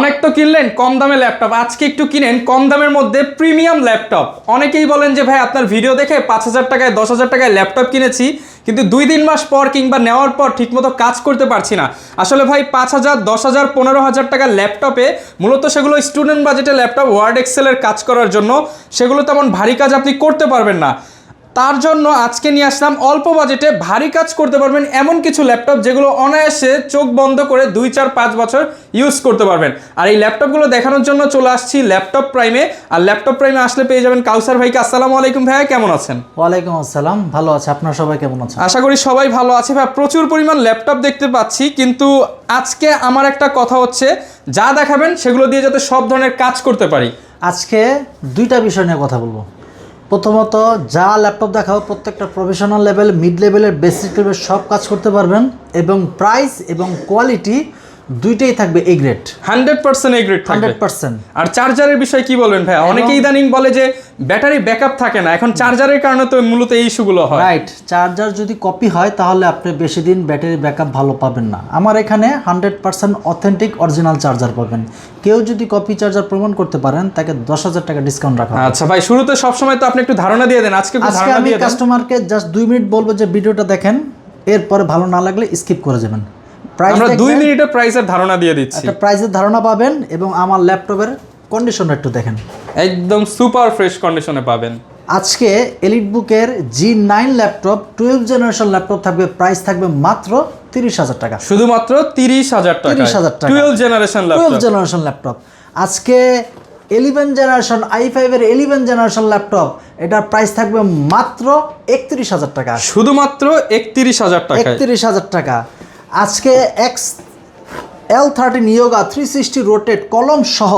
অনেক তো কিনলেন কম দামে ল্যাপটপ, আজকে একটু কিনেন কম দামের মধ্যে প্রিমিয়াম ল্যাপটপ। অনেকেই বলেন যে ভাই আপনার ভিডিও দেখে 5,000 টাকায় 10,000 টাকায় ল্যাপটপ কিনেছি, কিন্তু 2-3 মাস পর কিংবা নেওয়ার পর ঠিকমতো কাজ করতে পারছি না। আসলে ভাই 5,000, 10,000, 15,000 টাকার ল্যাপটপে মূলত সেগুলো স্টুডেন্ট বাজেটে ল্যাপটপ, ওয়ার্ড এক্সেলের কাজ করার জন্য, সেগুলো তেমন ভারী কাজ আপনি করতে পারবেন না। তার জন্য আজকে নিয়ে আসলাম অল্প বাজেটে ভারী কাজ করতে পারবেন এমন কিছু ল্যাপটপ যেগুলো অনায়াসে চোখ বন্ধ করে 2, 4, 5 বছর ইউজ করতে পারবেন। আর এই ল্যাপটপগুলো দেখানোর জন্য চলে আসছি ল্যাপটপ প্রাইমে। আর ল্যাপটপ প্রাইমে আসলে পেয়ে যাবেন কাউসার ভাইকে। আসসালামু আলাইকুম ভাইয়া, কেমন আছেন? ওয়ালাইকুম আসসালাম, ভালো আছে। আপনারা সবাই কেমন আছেন? আশা করি সবাই ভালো আছে। ভাই প্রচুর পরিমাণ ল্যাপটপ দেখতে পাচ্ছি, কিন্তু আজকে আমার একটা কথা হচ্ছে, যা দেখাবেন সেগুলো দিয়ে যাতে সব ধরনের কাজ করতে পারি। আজকে দুইটা বিষয় নিয়ে কথা বলবো। প্রথমত, যা ল্যাপটপ দেখাবো প্রত্যেকটা প্রফেশনাল লেভেল, মিড লেভেলের, বেসিক লেভেল সব কাজ করতে পারবেন, এবং প্রাইস এবং কোয়ালিটি দুইটাই থাকবে এ গ্রেড, 100% এ গ্রেড থাকবে। 100%। আর চার্জারের বিষয় কি বলবেন ভাই? অনেকেই ইদানিং বলে যে ব্যাটারি ব্যাকআপ থাকে না, এখন চার্জারের কারণে তো মূলত এই ইস্যুগুলো হয়। রাইট, চার্জার যদি কপি হয় তাহলে আপনি বেশি দিন ব্যাটারি ব্যাকআপ ভালো পাবেন না। আমার এখানে 100% অথেন্টিক অরিজিনাল চার্জার পাবেন। কেউ যদি কপি চার্জার প্রমাণ করতে পারেন তাকে 10,000 টাকা ডিসকাউন্ট রাখা হবে। আচ্ছা ভাই, শুরুতে সবসময় তো আপনি একটু ধারণা দিয়ে দেন, আজকে আমি কাস্টমারকে জাস্ট 2 মিনিট বলবো যে ভিডিওটা দেখেন, এরপরে ভালো না লাগলে স্কিপ করে যাবেন। আমরা 2 মিনিটে প্রাইসের ধারণা দিয়ে দিচ্ছি। একটা প্রাইসের ধারণা পাবেন, এবং আমার ল্যাপটপের কন্ডিশন একটু দেখেন, একদম সুপার ফ্রেশ কন্ডিশনে পাবেন। আজকে এলিটবুকের G9 ল্যাপটপ 12 জেনারেশন ল্যাপটপ থাকবে, প্রাইস থাকবে মাত্র 30,000 টাকা। শুধুমাত্র 30,000 টাকা। 30,000 টাকা 12 জেনারেশন ল্যাপটপ। 12 generation laptop. আজকে 11 জেনারেশন i5 এর 11 জেনারেশন ল্যাপটপ, এটার প্রাইস থাকবে মাত্র 31,000 টাকা। শুধুমাত্র 31,000 টাকা। 31,000 টাকা। আজকে L13 Yoga 360 রোটেট কলম সহ,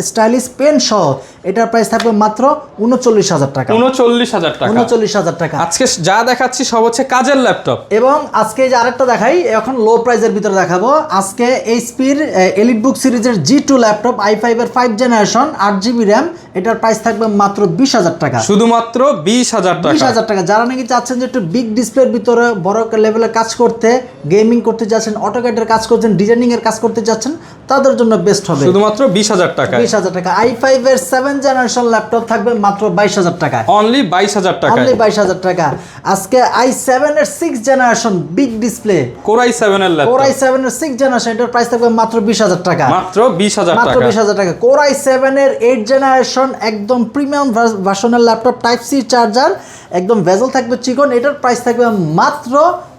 স্টাইলিশ পেন সহ, এটার প্রাইস থাকবে মাত্র 39,000 টাকা। 39,000 টাকা। 39,000 টাকা। আজকে যা দেখাচ্ছি সব হচ্ছে কাজের ল্যাপটপ। এবং আজকে যে আরেকটা দেখাই, এখন লো প্রাইসের ভিতরে দেখাবো। আজকে এইচপির এলিটবুক সিরিজের G2 ল্যাপটপ i5 এর 5 জেনারেশন 8GB র্যাম, এটার প্রাইস থাকবে মাত্র 20,000 টাকা। শুধুমাত্র 20,000 টাকা। 20,000 টাকা। যারা নাকি চাচ্ছেন যে একটু বিগ ডিসপ্লের ভিতরে বড় লেভেলে কাজ করতে, গেমিং করতে যাচ্ছেন, অটোক্যাডের কাজ করছেন, ডিজাইনিং এর কাজ করতে যাচ্ছেন, তাদের জন্য বেস্ট হবে। শুধুমাত্র 20,000 টাকা। 20,000 টাকা। i5 এর 7 জেনারেশন ল্যাপটপ থাকবে মাত্র 22,000 টাকা। অনলি 22,000 টাকা। অনলি 22,000 টাকা। আজকে i7 এর 6 generation big display Core i7 এর ল্যাপটপ। Core i7 এর 6 জেনারেশন, এটার প্রাইস থাকবে মাত্র 20,000 টাকা। মাত্র 20,000 মাত্র টাকা। 20,000 টাকা। Core i7 এর 8 জেনারেশন একদম প্রিমিয়াম ভার্সনের ল্যাপটপ, টাইপ সি চার্জার, একদম ভেজেল থাকবে চিকন, এটার প্রাইস থাকবে মাত্র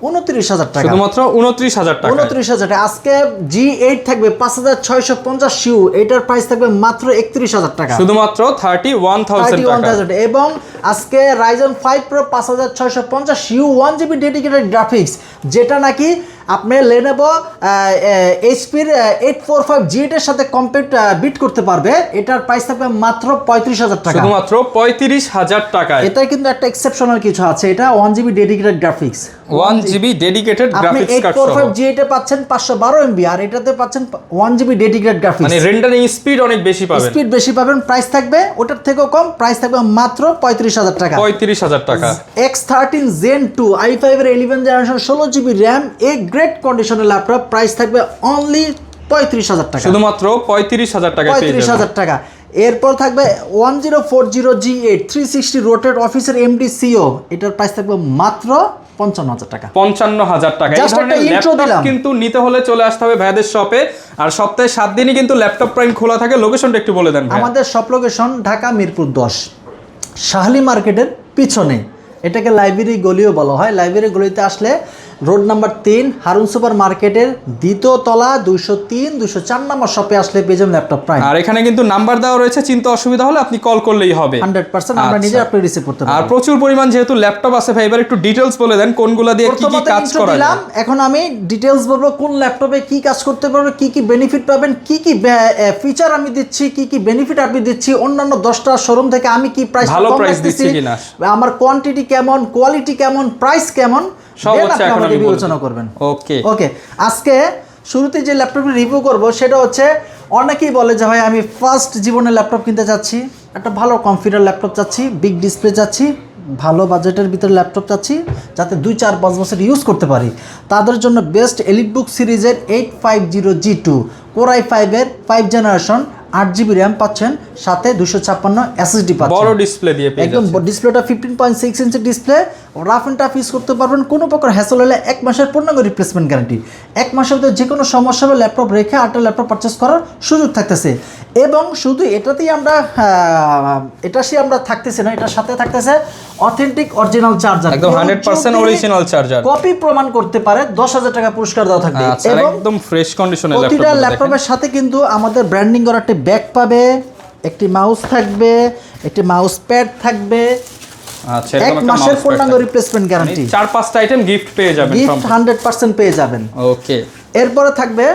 29,000 টাকা। শুধুমাত্র 29,000 টাকা। 29,000 টাকা। আজকে G8 থাকবে 5,650 সিউ, এটার প্রাইস থাকবে মাত্র 31,000 টাকা। শুধুমাত্র 31,000 টাকা। এবং আজকে Ryzen 5 Pro 5,650 সিউ 1GB ডেডিকেটেড গ্রাফিক্স, যেটা নাকি আপনি Lenovo HP-র 845 G8 এর সাথে বিট করতে পারবে, এটার প্রাইস থাকবে মাত্র 35,000 টাকা। শুধুমাত্র 35,000 টাকা। এটা কিন্তু একটা এক্সেপশনাল কিছু আছে, এটা 1GB dedicated graphics, 1GB dedicated graphics card সহ। 845 G8 এ পাচ্ছেন 512 MB, আর এটাতে পাচ্ছেন 1GB ডেডিকেটেড গ্রাফিক্স, মানে রেন্ডারিং স্পিড অনেক বেশি পাবেন। স্পিড বেশি পাবেন। প্রাইস থাকবে ওটার থেকেও কম, প্রাইস থাকবে মাত্র 35,000 টাকা। 35,000 টাকা। X13 Zen 2 i5 এর 11 generation 16GB RAM, A grade কন্ডিশনের ল্যাপটপ, প্রাইস থাকবে অনলি 35,000 টাকা। শুধুমাত্র 35,000 টাকা। 35,000 টাকা। এরপর থাকবে 1040 G8 360 রোটেট অফিসের MD/CO, এটার প্রাইস থাকবে মাত্র 55,000 টাকা। 55,000 টাকা। এই ধরনের ল্যাপটপ কিন্তু নিতে হলে চলে আসতে হবে ভাইদের শপে। আর সপ্তাহে 7 দিনই কিন্তু ল্যাপটপ প্রাইম খোলা থাকে। লোকেশনটা একটু বলে দেন ভাই। আমাদের শপ লোকেশন ঢাকা মিরপুর 10, শাহলি মার্কেটের পিছনে। এটাকে লাইব্রেরি গলিও বলা হয়। লাইব্রেরি গলিতে আসলে রোড নাম্বার 3 হারুন সুপার মার্কেটের দ্বিতীয় তলা 203, 204 নম্বর শপে আসলে পেয়ে যাবেন ল্যাপটপ প্রাইম। আর এখানে কিন্তু নাম্বার দেওয়া রয়েছে, চিন্তা অসুবিধা হলে আপনি কল করলেই হবে। 100% আমরা নিজে আপনি রিসিভ করতে পারবো। আর প্রচুর পরিমাণ যেহেতু ল্যাপটপ আছে ভাই, এবার একটু ডিটেইলস বলে দেন কোনগুলা দিয়ে কি কি কাজ করা যায়। এখন আমি ডিটেইলস বলবো কোন ল্যাপটপে কি কাজ করতে পারবে, কি কি বেনিফিট পাবেন, কি কি ফিচার আমি দিচ্ছি, কি কি বেনিফিট আমি দিচ্ছি, অন্যান্য 10টা শোরুম থেকে আমি কি প্রাইস ভালো প্রাইস দিচ্ছি কিনা, আমার কোয়ান্টিটি কেমন, কোয়ালিটি কেমন, প্রাইস কেমন, সব হচ্ছে এখন আমি বিবেচনা করবেন। ওকে ওকে। আজকে শুরুতে যে ল্যাপটপের রিভিউ করব সেটা হচ্ছে, অনেকেই বলে যে ভাই আমি ফার্স্ট জীবনে ল্যাপটপ কিনতে চাচ্ছি, একটা ভালো কম্পিউটার ল্যাপটপ চাচ্ছি, বিগ ডিসপ্লে চাচ্ছি, ভালো বাজেটের ভিতরে ল্যাপটপ চাচ্ছি যাতে 2-4-5 বছর ইউজ করতে পারি, তাদের জন্য বেস্ট এলিটবুক সিরিজের 850G2 Core i5-এর 5 generation 8GB RAM পাচ্ছেন, সাথে 256 SSD পাচ্ছেন। বড় ডিসপ্লে দিয়ে পেয়ে একদম ডিসপ্লেটা 15.6 inch display, rough and tough use করতে পারবেন, কোনো প্রকার হ্যাসল হলে 1 মাসের পূর্ণাঙ্গ রিপ্লেসমেন্ট গ্যারান্টি। 1 মাসের ভিতরে যে কোনো সমস্যা হবে ল্যাপটপ রেখে আরেকটা ল্যাপটপ পারচেস করার সুযোগ থাকতেছে। এবং শুধু এটাতেই আমরা থাকতেছে না, এটার সাথে থাকতেছে অথেন্টিক অরিজিনাল চার্জার, একদম 100% অরিজিনাল চার্জার। কপি প্রমাণ করতে পারে 10,000 টাকা পুরস্কার দেওয়া থাকবে। এবং একদম ফ্রেশ কন্ডিশনের ল্যাপটপ। প্রতিটা ল্যাপটপের সাথে কিন্তু আমাদের ব্র্যান্ডিং করা একটা ব্যাগ পাবে, একটি মাউস থাকবে, একটি মাউস প্যাড থাকবে, আচ্ছা, 1 মাসের পূর্ণাঙ্গ রিপ্লেসমেন্ট গ্যারান্টি, 4-5টা আইটেম গিফট পেয়ে যাবেন, গিফট 100% পেয়ে যাবেন। ওকে, এরপরে থাকবে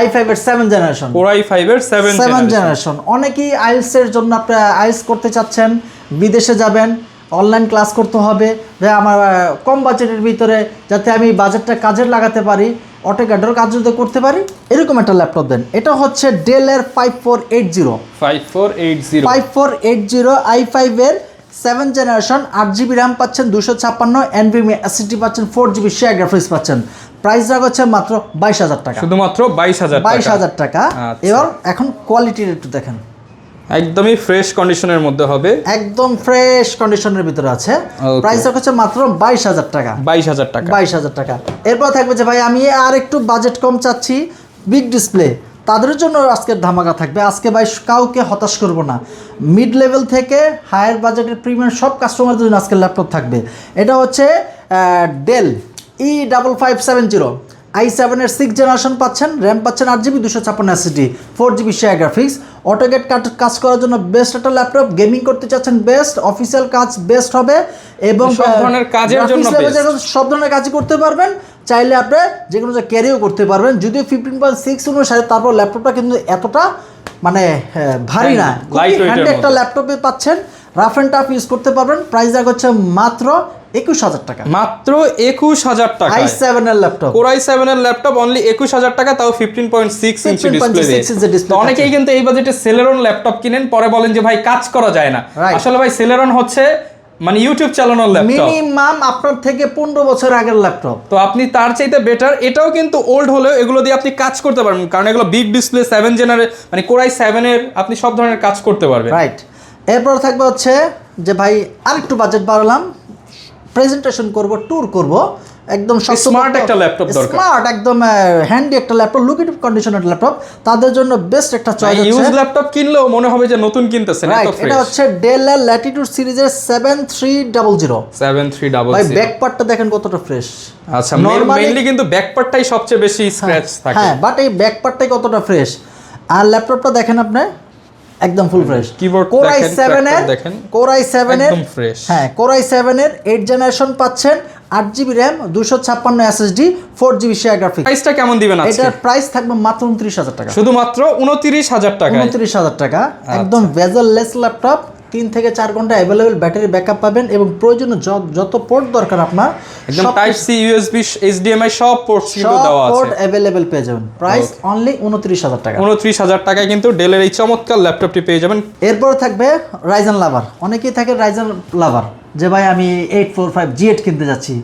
i5 এর 7 জেনারেশন, Core i5 এর 7 জেনারেশন। অনেকেই আইএলস এর জন্য আপনারা আইএলস করতে চাচ্ছেন, বিদেশে যাবেন, অনলাইন ক্লাস করতে হবে, যে আমার কম বাজেটের ভিতরে যাতে আমি বাজেটটা কাজে লাগাতে পারি, অটোক্যাডের কাজ যদি করতে পারি, এরকম একটা ল্যাপটপ দেন। এটা হচ্ছে ডেলের 5480 i5 এর 7 জেনারেশন 8GB র্যাম পাচ্ছেন, 256 NVMe SSD পাচ্ছেন, 4GB শেয়ার গ্রাফিক্স পাচ্ছেন। প্রাইস রাখা মাত্র 22,000 টাকা, শুধুমাত্র 22,000 টাকা। এবার এখন কোয়ালিটির একটু দেখেন, একদমই ফ্রেশ কন্ডিশনের মধ্যে হবে, একদম ফ্রেশ কন্ডিশনের ভিতরে আছে। প্রাইস হচ্ছে মাত্র 22,000 টাকা, 22,000 টাকা। এরপর থাকবে যে ভাই আমি আর একটু বাজেট কম চাচ্ছি, বিগ ডিসপ্লে, তাদের জন্য আজকের ধামাকা থাকবে। আজকে ভাই কাউকে হতাশ করব না, মিড লেভেল থেকে হায়ার বাজেটের প্রিমিয়াম সব কাস্টমারদের জন্য আজকের ল্যাপটপ থাকবে। এটা হচ্ছে ডেল E5570 i7 এর 6 জেনারেশন পাচ্ছেন, র্যাম পাচ্ছেন 8GB, 256 SSD, 4GB share graphics. AutoCAD কাজ করার জন্য বেস্ট একটা ল্যাপটপ, গেমিং করতে চাচ্ছেন বেস্ট, অফিসিয়াল কাজ বেস্ট হবে, এবং সব ধরনের কাজের জন্য সব ধরনের কাজই করতে পারবেন। চাইলে আপনি যে কোনো ক্যারিও করতে পারবেন, যদিও 15.6 অনুসারে, তারপর ল্যাপটপটা কিন্তু এতটা মানে ভারী না, হ্যান্ডি একটা ল্যাপটপে পাচ্ছেন, রাফ অ্যান্ড টাফ ইউজ করতে পারবেন। প্রাইস হচ্ছে মাত্র 21,000 টাকা, মাত্র 21,000 টাকা। i7 এর ল্যাপটপ, Core i7 এর ল্যাপটপ অনলি 21,000 টাকা, তাও 15.6 ইঞ্চি ডিসপ্লে। অনেকেই কিন্তু এই বাজেটে সেলেরন ল্যাপটপ কিনেন, পরে বলেন যে ভাই কাজ করা যায় না। আসলে ভাই সেলেরন হচ্ছে মানে ইউটিউব চালানোর ল্যাপটপ, মিনিমাম আপনার থেকে 15 বছর আগের ল্যাপটপ। তো আপনি তার চাইতে বেটার, এটাও কিন্তু ওল্ড হলেও এগুলো দিয়ে আপনি কাজ করতে পারবেন, কারণ এগুলো বিগ ডিসপ্লে 7 জেনারেশন, মানে Core i7 এর আপনি সব ধরনের কাজ করতে পারবেন। রাইট। এরপর থাকবে হচ্ছে যে ভাই আরেকটু বাজেট বাড়ালাম, প্রেজেন্টেশন করব, ট্যুর করব, একদম স্মার্ট একটা ল্যাপটপ দরকার, স্মার্ট একদম হ্যান্ডি একটা ল্যাপটপ, লুকেটিভ কন্ডিশনের ল্যাপটপ, তাদের জন্য বেস্ট একটা চয়েস আছে। ইউজ ল্যাপটপ কিনলেও মনে হবে যে নতুন কিনতেছেন, এত ফ্রেশ। এটা হচ্ছে ডেল এর ল্যাটিটিউড সিরিজের 7300 ভাই, ব্যাক পার্টটা দেখেন কতটা ফ্রেশ। আচ্ছা, মেইনলি কিন্তু ব্যাক পার্টটাই সবচেয়ে বেশি স্ক্র্যাচ থাকে, হ্যাঁ, বাট এই ব্যাক পার্টটাই কতটা ফ্রেশ। আর ল্যাপটপটা দেখেন আপনি একদম full fresh. Keyboard Core i7 এর একদম ফ্রেশ, হ্যাঁ, Core i7 এর 8 জেনারেশন পাচ্ছেন, 8GB RAM, 256 SSD, 4GB share graphics. প্রাইসটা কেমন দিবেন আজকে? এটার প্রাইস থাকবে মাত্র 29,000 টাকা, শুধুমাত্র 29,000 টাকা, 29,000 টাকা। একদম বেজেললেস ল্যাপটপ, 3 থেকে 4 ঘন্টা অ্যাভেলেবেল ব্যাটারি ব্যাকআপ পাবেন, এবং প্রয়োজনীয় যত পোর্ট দরকার আপনার, একদম টাইপ সি, ইউএসবি, এইচডিএমআই সব পোর্টস কিন্তু দেওয়া আছে, পোর্ট অ্যাভেলেবেল পেয়ে যাবেন। প্রাইস অনলি 29,000 টাকা, 29,000 টাকায় কিন্তু ডেলের এই চমৎকার ল্যাপটপটি পেয়ে যাবেন। এরপর থাকবে রাইজেন লাভার। অনেকেই থাকে রাইজেন লাভার, যে ভাই আমি 845G8 কিনতে যাচ্ছি,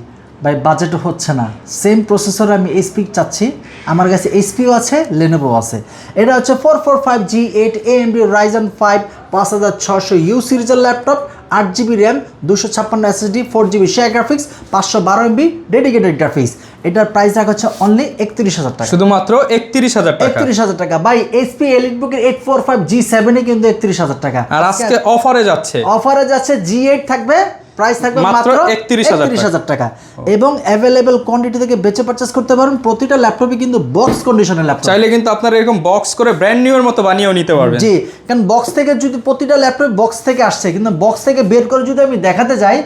ভাই বাজেট হচ্ছে না, সেম প্রসেসর আমি এইচপি চাচ্ছি, আমার কাছে এইচপিও আছে, লেনোভো আছে। এটা হচ্ছে 445G8 AMD Ryzen 5 5600U সিরিজের laptop, 8GB RAM, 256 SSD, 4GB share graphics, 512 MB dedicated graphics. এটার প্রাইস রাখা হচ্ছে অনলি 31,000 টাকা, শুধুমাত্র 31,000 টাকা, 31,000 টাকা। ভাই এইচপি এলিটবুকের 845G7 কিন্তু 31,000 টাকা। আর আজকে অফারে যাচ্ছে G8 থাকবে, প্রাইস থাকবে মাত্র 31,000 টাকা, এবং অ্যাভেলেবেল কোয়ান্টিটি থেকে বেচে পারচেজ করতে পারবেন। প্রতিটা ল্যাপটপই কিন্তু বক্স কন্ডিশনের ল্যাপটপ, চাইলে কিন্তু আপনারা এরকম বক্স করে ব্র্যান্ড নিউ এর মতো বানিয়েও নিতে পারবেন। জি, কারণ বক্স থেকে যদি প্রতিটা ল্যাপটপ বক্স থেকে আসছে, কিন্তু বক্স থেকে বের করে যদি আমি দেখাতে যাই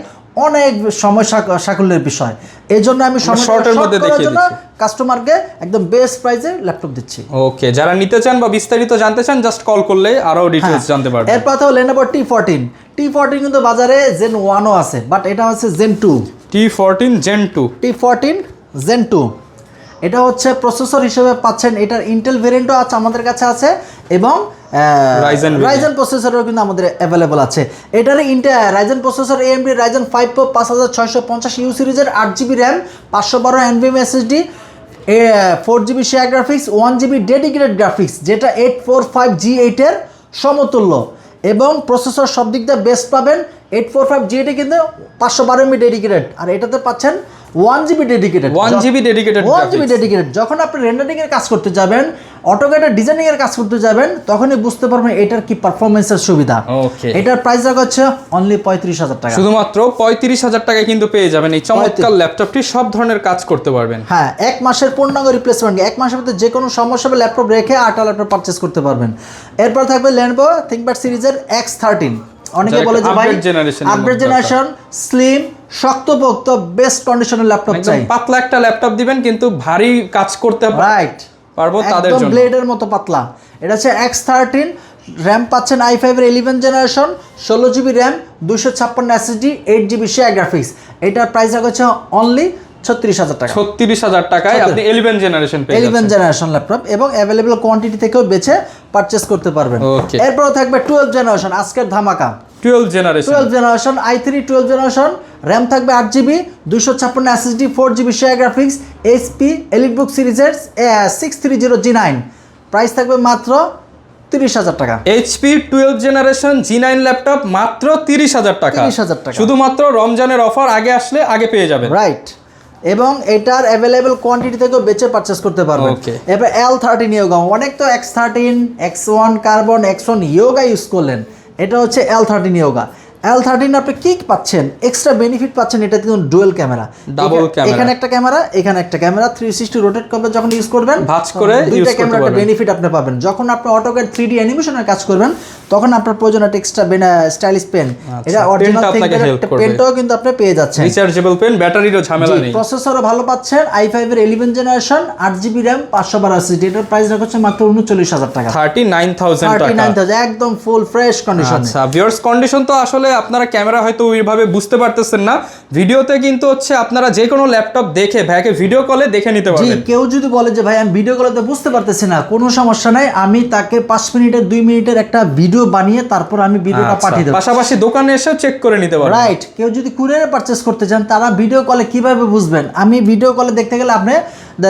অনেক সময় সাকুল্যের বিষয়। এই জন্য আমি শর্টের মধ্যে দেখিয়ে দিচ্ছি, কাস্টমারকে একদম বেস্ট প্রাইসে ল্যাপটপ দিচ্ছি। ওকে, যারা নিতে চান বা বিস্তারিত জানতে চান জাস্ট কল করলে আরো ডিটেইলস জানতে পারবেন। এরপর তো Lenovo T14 কিন্তু বাজারে Gen 1ও আছে, বাট এটা হচ্ছে Gen 2, T14 Gen 2, T14 Gen 2। এটা হচ্ছে প্রসেসর হিসেবে পাচ্ছেন, এটার ইন্টেল ভেরিয়েন্টও আছে আমাদের কাছে আছে, এবং রাইজেন প্রসেসরও কিন্তু আমাদের অ্যাভেলেবল আছে। এটার Ryzen processor AMD Ryzen 5 Pro 5650U সিরিজের 8GB RAM, 512 NVMe SSD, 4GB share graphics, 1GB dedicated graphics, যেটা 845G8 এর সমতুল্য, এবং প্রসেসর সব দিক দিয়ে বেস্ট পাবেন। 845G8 কিন্তু 512 MB ডেডিকেটেড, আর এটাতে পাচ্ছেন 1GB ডেডিকেটেড, 1GB ডেডিকেটেড। যখন আপনি রেন্ডারিং এর কাজ করতে যাবেন, অটোক্যাডের ডিজাইনিং এর কাজ করতে যাবেন, তখনই বুঝতে পারবেন এটার কি পারফরম্যান্সের সুবিধা। এটার প্রাইস রাখা হচ্ছে অনলি 35,000 টাকা, শুধুমাত্র 35,000 টাকায় কিন্তু পেয়ে যাবেন এই চমৎকার ল্যাপটপটি, সব ধরনের কাজ করতে পারবেন। হ্যাঁ, 1 মাসের পূর্ণাঙ্গ রিপ্লেসমেন্ট, 1 মাসের মধ্যে যে কোনো সমস্যা হবে ল্যাপটপ রেখে আরেকটা ল্যাপটপ পারচেজ করতে পারবেন। এরপর থাকবে Lenovo ThinkPad সিরিজের X13। অনেকে বলে যে ভাই আপডেট জেনারেশন, স্লিম, শক্তপোক্ত, বেস্ট কন্ডিশনের ল্যাপটপ চাই, পাতলা একটা ল্যাপটপ দিবেন কিন্তু ভারী কাজ করতে পারবো তাদের জন্য, ব্লেডের মতো পাতলা। এটা হচ্ছে X13, র্যাম পাচ্ছেন i5 এর 11 generation, 16GB RAM, 256 SSD, 8GB share graphics. এটার প্রাইস হচ্ছে অনলি 36,000 টাকা। 36,000 টাকায় আপনি 11 জেনারেশন পেয়ে যাচ্ছেন, 11 জেনারেশন ল্যাপটপ, এবং অ্যাভেলেবল কোয়ান্টিটি থেকেও বেছে পারচেজ করতে পারবেন। এরপর থাকবে 12 জেনারেশন, আজকের ধামাকা 12 জেনারেশন i3 12 জেনারেশন, র্যাম থাকবে 8GB, 256 SSD, 4GB share graphics, HP EliteBook সিরিজের 630G9, প্রাইস থাকবে মাত্র 30,000 টাকা। HP 12 জেনারেশন G9 ল্যাপটপ মাত্র 30,000 টাকা, শুধুমাত্র রমজানের অফার আগে আসলে আগে পেয়ে যাবেন, রাইট। এবং এটার অ্যাভেলেবল কোয়ান্টিটি থেকেও বেচে পারচেস করতে পারবেন। এবার L13 ইয়োগা, অনেক তো X13, X1 carbon, X1 yoga use করলেন, এটা হচ্ছে L13 ইয়োগা। L13 আপনি কি পাচ্ছেন, এক্সট্রা বেনিফিট পাচ্ছেন, এটা কিন্তু ডুয়াল ক্যামেরা, ডাবল ক্যামেরা, এখানে একটা ক্যামেরা, এখানে একটা ক্যামেরা, 360 রোটেট করবে যখন ইউজ করবেন, ভাঁজ করে দুইটা ক্যামেরা একটা বেনিফিট আপনি পাবেন। যখন আপনি অটোক্যাড 3D অ্যানিমেশনের কাজ করবেন, তখন আপনার প্রয়োজন একটা এক্সট্রা স্টাইলিশ পেন, এটা অরিজিনাল পেনটাও কিন্তু আপনি পেয়ে যাচ্ছেন, রিচার্জেবল পেন, ব্যাটারিরও ঝামেলা নেই। প্রসেসরও ভালো পাচ্ছেন, i5 এর 11 জেনারেশন, 8GB র্যাম, 512 SSD। এটার প্রাইস রাখছে মাত্র 39,000 টাকা, 39,000 টাকা, 39,000, একদম ফুল ফ্রেশ কন্ডিশন। আচ্ছা ভিউয়ার্স, কন্ডিশন তো আসলে আপনারা ক্যামেরা হয়তো ওইভাবে বুঝতে পারতেছেন না, ভিডিওতে কিন্তু হচ্ছে আপনারা যে কোনো ল্যাপটপ দেখে ভাইকে ভিডিও কলে দেখে নিতে পারবেন। কেউ যদি বলে যে ভাই আমি ভিডিও কলে তো বুঝতে পারতেছি না, কোনো সমস্যা নাই, আমি তাকে 5 মিনিটের 2 মিনিটের একটা ভিডিও বানিয়ে তারপর আমি ভিডিওটা পাঠিয়ে দেব, পাশাপাশি দোকানে এসেও চেক করে নিতে পারবেন, রাইট। কেউ যদি কুরিয়ারে পারচেজ করতে চান, তারা ভিডিও কলে কিভাবে বুঝবেন, আমি ভিডিও কলে দেখতে গেলে আপনি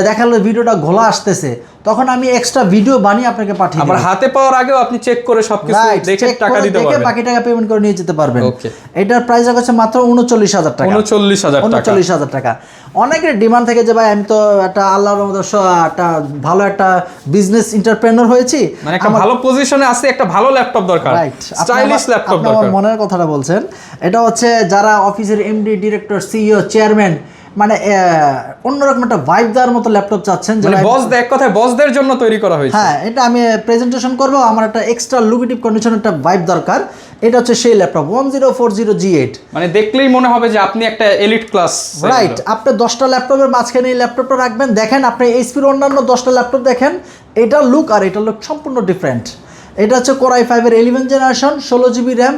দেখালো ভিডিওটা ঘোলা আসতেছে, তখন আমি এক্সট্রা ভিডিও বানিয়ে আপনাকে পাঠিয়ে দেব, আবার হাতে পাওয়ার আগেও আপনি চেক করে সবকিছু দেখে টাকা দিতে পারবেন, বাকি টাকা পেমেন্ট করে নিয়ে যেতে পারবেন। এটার প্রাইস হচ্ছে মাত্র 39,000 টাকা, 39,000 টাকা। অনেকের ডিমান্ড থাকে যে ভাই আমি তো একটা আল্লাহর মতো একটা ভালো একটা বিজনেস এন্টারপ্রেনার হয়েছি, মানে একটা ভালো পজিশনে আছে, একটা ভালো ল্যাপটপ দরকার, রাইট, স্টাইলিশ ল্যাপটপ দরকার। আমার মনের কথাটা বলছেন, এটা হচ্ছে যারা অফিসের এমডি, ডিরেক্টর, সিইও, চেয়ারম্যান, মানে অন্যরকম একটা ভাইব দেওয়ার মতো ল্যাপটপ চাচ্ছেন, মানে বস এক কথায় বসদের জন্য তৈরি করা হয়েছে। হ্যাঁ, এটা আমি প্রেজেন্টেশন করব, আমার একটা এক্সট্রা লুকেটিভ কন্ডিশন একটা ভাইব দরকার, এটা হচ্ছে সেই ল্যাপটপ 1040G8, মানে দেখলেই মনে হবে যে আপনি একটা এলিট ক্লাস, রাইট। আপনি 10টা ল্যাপটপের মাঝখানে এই ল্যাপটপটা রাখবেন, দেখেন আপনি এইচপির অন্যান্য 10টা ল্যাপটপ দেখেন, এটার লুক আর এটার লুক সম্পূর্ণ ডিফারেন্ট। এটা হচ্ছে Core i5 এর 11 generation, 16GB RAM,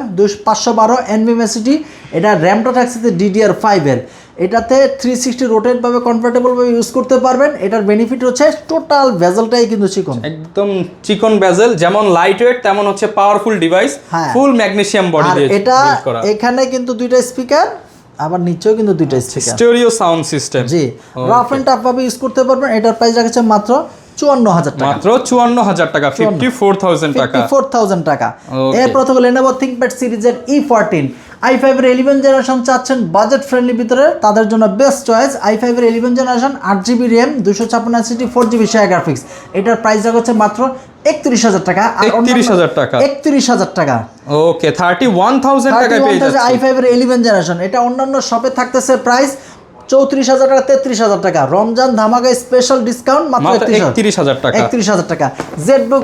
512 NVMe SSD, এটা র্যামটা থাকছে DDR5 এর, এটাতে 360 রোটেট ভাবে কমফোর্টেবল ভাবে ইউজ করতে পারবেন। এটার বেনিফিট হচ্ছে টোটাল বেজেলটাই কিন্তু চিকন, একদম চিকন বেজেল, যেমন লাইট ওয়েট তেমন হচ্ছে পাওয়ারফুল ডিভাইস, ফুল ম্যাগনেসিয়াম বডি দিয়ে এটা এখানে কিন্তু দুইটা স্পিকার, আবার নিচেও কিন্তু দুইটা স্পিকার, স্টেরিও সাউন্ড সিস্টেম, জি, রাফ এন্ড টাফ ভাবে ইউজ করতে পারবেন। এটার প্রাইস রাখছে মাত্র 54,000 টাকা, মাত্র 54,000 টাকা, 54,000 টাকা, 54,000 টাকা। এরপর থেকে Lenovo ThinkPad সিরিজের E14 i5 এর 11 জেনারেশন চাচ্ছেন বাজেট ফ্রেন্ডলি ভিতরে, তাদের জন্য বেস্ট চয়েস। i5 এর 11 generation, 8GB RAM, 256 SSD, 4GB share graphics. এটার প্রাইস হচ্ছে মাত্র 31,000 টাকা, 31,000 টাকা, 31,000 টাকা। ওকে, 31,000 টাকা পেয়ে যাচ্ছে i5 এর 11 জেনারেশন। এটা অন্যান্য শপে থাকতেছে প্রাইস 34,000 টাকা, 33,000 টাকা। রমজান ধামাকা স্পেশাল ডিসকাউন্ট মাত্র 31,000 টাকা, 31,000 টাকা। ZBook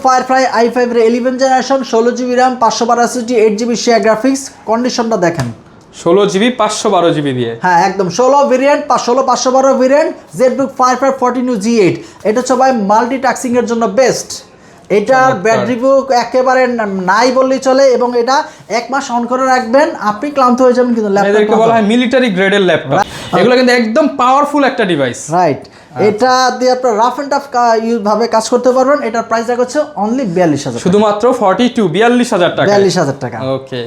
Firefly i5 এর 11 generation, 16GB RAM, 512 SSD, 8GB share graphics. কন্ডিশনটা দেখেন, 16GB 512GB দিয়ে, হ্যাঁ একদম 16 variant, 512 variant ZBook Firefly 14U G8। এটা হচ্ছে ভাই মাল্টিটাস্কিং এর জন্য বেস্ট। এটার ব্যাটারি একেবারে নাই বললেই চলে, এবং এটা 1 মাস অন করে রাখবেন, আপনি ক্লান্ত হয়ে যাবেন কিন্তু এদেরকে বলা হয় মিলিটারি গ্রেডের ল্যাপটপ। এগুলো কিন্তু একদম পাওয়ারফুল একটা ডিভাইস, রাইট। এটা দিয়ে আপনার রাফ এন্ড টাফ ভাবে কাজ করতে পারবেন। এটার প্রাইস রাখা হচ্ছে অনলি 42,000, শুধুমাত্র 42,000 টাকা। 42,000 টাকা। ওকে,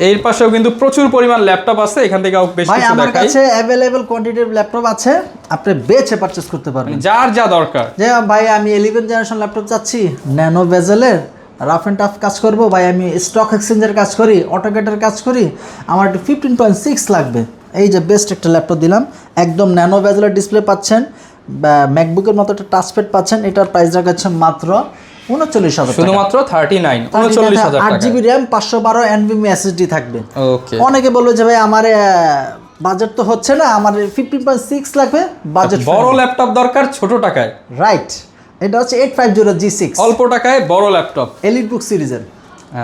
এর পাশেও কিন্তু প্রচুর পরিমাণ ল্যাপটপ আছে, এখান থেকে বেশ ভাই কিছু আমার দেখাই। কাছে অ্যাভেলেবল কোয়ান্টিটির ল্যাপটপ আছে, আপনি বেছে পারচেজ করতে পারবেন যার যা দরকার। যে ভাই আমি 11 জেনারেশন ল্যাপটপ চাচ্ছি, ন্যানো বেজেলের, রাফ এন্ড টাফ কাজ করব, ভাই আমি স্টক এক্সচেঞ্জের কাজ করি, অটোক্যাডের কাজ করি, আমার একটু 15.6 লাগবে, এই যে বেস্ট একটা ল্যাপটপ দিলাম, একদম ন্যানো বেজেলের ডিসপ্লে পাচ্ছেন, ম্যাকবুকের মতো একটা টাচপ্যাড পাচ্ছেন। এটার প্রাইস রাখা হচ্ছে মাত্র 39,000 টাকা, শুধুমাত্র 39,000 টাকা। 8GB RAM 512 NVMe SSD থাকবে। ওকে, অনেকে বলবে যে ভাই আমার বাজেট তো হচ্ছে না, আমার 15.6 লাগবে, বাজেট বড় ল্যাপটপ দরকার ছোট টাকায়, রাইট। এটা হচ্ছে 850G6, অল্প টাকায় বড় ল্যাপটপ, এলিট বুক সিরিজের,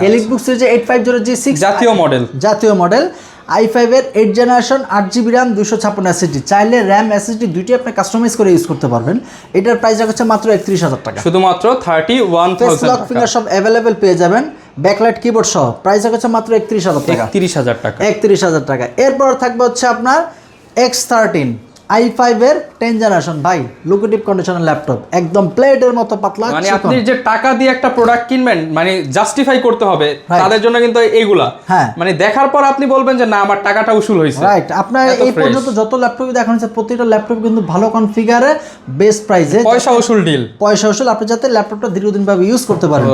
এলিট বুক সিরিজের 850G6 জাতীয় মডেল, i5 এর 8 জেনারেশন, 8GB RAM 256 SSD, চাইলে RAM SSD দুইটি আপনি কাস্টমাইজ করে ইউজ করতে পারবেন। এটার প্রাইস হচ্ছে মাত্র 31,000 টাকা, শুধুমাত্র 31,000 লক ফিঙ্গার সব অ্যাভেলেবেল পেয়ে যাবেন, ব্যাকলাইট কিবোর্ড সহ, প্রাইস হচ্ছে মাত্র 31,000 টাকা, 31,000 টাকা। 31,000 টাকা। এরপর থাকবে হচ্ছে আপনার X13 i5 এর 10 জেনারেশন, ভাই লুকেটিভ কন্ডিশনের ল্যাপটপ, একদম প্লেটের মতো পাতলা, মানে আপনি যে টাকা দিয়ে একটা প্রোডাক্ট কিনবেন, মানে জাস্টিফাই করতে হবে তাদের জন্য, কিন্তু এইগুলা মানে দেখার পর আপনি বলবেন যে না আমার টাকাটা উসুল হয়েছে, রাইট। আপনার এই পর্যন্ত যত ল্যাপটপ দেখানো হচ্ছে প্রতিটা ল্যাপটপ কিন্তু ভালো কনফিগারে, বেস্ট প্রাইসে, পয়সা উসুল ডিল, পয়সা উসুল, আপনি যাতে ল্যাপটপটা দীর্ঘদিন ভাবে ইউজ করতে পারেন।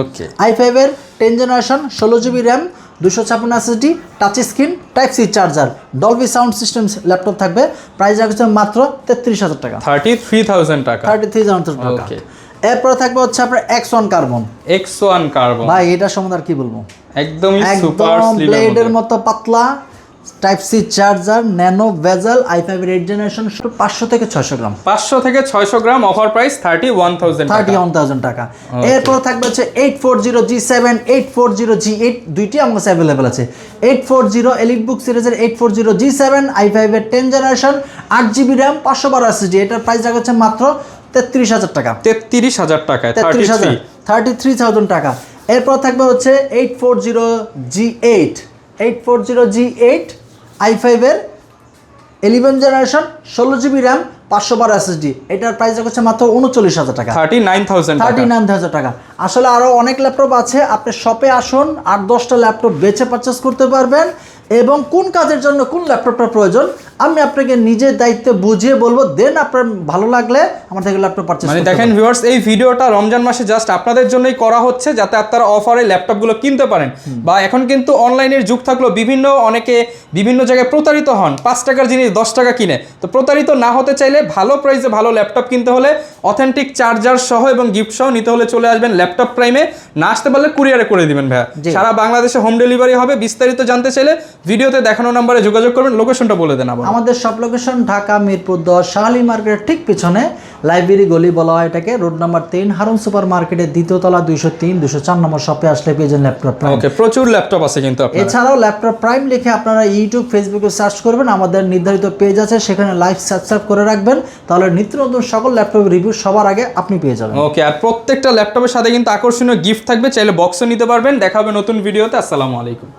i5 এর 10 generation, 16GB RAM, 256 SSD, touch screen, type C charger, Dolby sound system laptop থাকবে, প্রাইস রাখছে মাত্র 33,000 টাকা, 33,000 টাকা। 33,000 টাকা। এরপর থাকবে হচ্ছে আপনার X1 কার্বন, ভাই এটা সম্বন্ধে আর কি বলবো, একদমই সুপার স্লিম ব্লেডের মতো পাতলা, type C charger, nano bezel, i5 এর 8 জেনারেশন, 500 থেকে 600 গ্রাম, 500 থেকে 600 গ্রাম, অফার প্রাইস 31,000 টাকা। এরপর থাকবে হচ্ছে 840G7, 840G8, দুইটি আমার কাছে অ্যাভেলেবেল আছে। 840 এলিট বুক সিরিজের 840G7, i5 এর 10 জেনারেশন, 8GB RAM, 512 SSD, এটার প্রাইস রাখছে মাত্র 33,000 টাকা, 33,000 টাকায়, 33,000 টাকা। এরপর থাকবে হচ্ছে 840G8, 840G8, i5 এর 11 জেনারেশন, 16GB RAM, 512 SSD, এটার প্রাইস হচ্ছে মাত্র 39,000 টাকা, 39,000 টাকা। আসলে আরও অনেক ল্যাপটপ আছে, আপনি শপে আসুন, 8-10টা ল্যাপটপ বেছে পারচেস করতে পারবেন, এবং কোন কাজের জন্য কোন ল্যাপটপটা প্রয়োজন আমি আপনাকে নিজের দায়িত্বে বুঝিয়ে বলবো, দেন আপনার ভালো লাগলে আমার থেকে ল্যাপটপ পারচেস করতে পারেন। দেখেন ভিউয়ার্স, এই ভিডিওটা রমজান মাসে জাস্ট আপনাদের জন্যই করা হচ্ছে, যাতে আপনারা অফারে ল্যাপটপগুলো কিনতে পারেন। বা এখন কিন্তু অনলাইনের যুগ থাকলেও অনেকে বিভিন্ন জায়গায় প্রতারিত হন, 5 টাকার জিনিস 10 টাকা কিনে। তো প্রতারিত না হতে চাইলে ভালো প্রাইসে ভালো ল্যাপটপ কিনতে হলে অথেন্টিক চার্জার সহ এবং গিফট সহ নিতে হলে চলে আসবেন ল্যাপটপ প্রাইমে। না আসতে পারলে কুরিয়ারে করে দিবেন ভাইয়া, সারা বাংলাদেশে হোম ডেলিভারি হবে। বিস্তারিত জানতে চাইলে ভিডিওতে দেখানো নম্বরে যোগাযোগ করবেন। লোকেশনটা বলে দেন আবার। আমাদের সব লোকেশন ঢাকা মিরপুর 10 শাহালি মার্কেটের ঠিক পিছনে, লাইব্রেরি গলি বলা হয় এটাকে, রোড নাম্বার 3, হারুন সুপার মার্কেটের দ্বিতীয় তলা, 203, 204 নম্বর শপে আসলে পেয়ে যাবেন ল্যাপটপ প্রাইম। ওকে, প্রচুর ল্যাপটপ আছে কিন্তু আপনারা। এছাড়াও ল্যাপটপ প্রাইম লিখে আপনারা ইউটিউব, ফেসবুকে সার্চ করবেন, আমাদের নির্ধারিত পেজ আছে, সেখানে লাইভ সাবস্ক্রাইব করে রাখবেন, তাহলে নিত্য নতুন সকল ল্যাপটপ রিভিউ সবার আগে আপনি পেয়ে যাবেন। ওকে, আর প্রত্যেকটা ল্যাপটপের সাথে কিন্তু আকর্ষণীয় গিফট থাকবে, চাইলে বক্সও নিতে পারবেন। দেখা হবে নতুন ভিডিওতে। আসসালামু আলাইকুম।